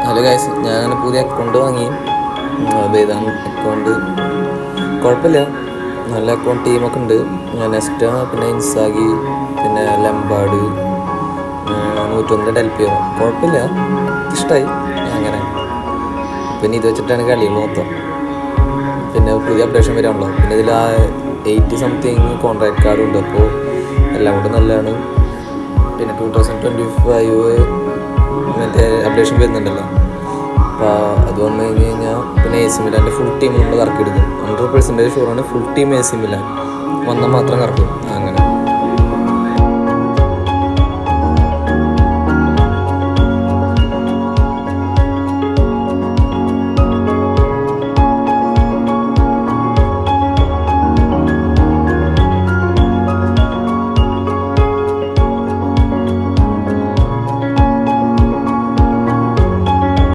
Hello guys, ഞാൻ പുതിയ account വാങ്ങി. ഇതാണ് അക്കൗണ്ട്. കുഴപ്പമില്ല, നല്ല അക്കൗണ്ട് ടീമൊക്കെ ഉണ്ട്. നെസ്റ്റ, പിന്നെ ഇൻസാഗി, പിന്നെ ലംബാഡ്, 101 ഡെൽപിയോ. കുഴപ്പമില്ല, ഇഷ്ടമായി. അങ്ങനെ പിന്നെ ഇത് വെച്ചിട്ടാണ് കളികൾ മൊത്തം. പിന്നെ പുതിയ അപ്ഡേഷൻ വരാണല്ലോ. പിന്നെ ഇതിൽ 80 സംതിങ് കോൺട്രാക്ട് കാർഡും ഉണ്ട്. അപ്പോൾ എല്ലാം കൂടെ നല്ലതാണ്. പിന്നെ 2025 മറ്റേ അപ്ഡേഷൻ വരുന്നുണ്ടല്ലോ. അപ്പോൾ അത് വന്നു കഴിഞ്ഞാൽ പിന്നെ AC മിലാൻ്റെ ഫുൾ ടീം നമ്മൾ കറക്കിയെടുക്കും. 100% ഷുവറാണ്. ഫുൾ ടീം AC മിലാൻ വന്നാൽ മാത്രം കറക്കും. അങ്ങനെ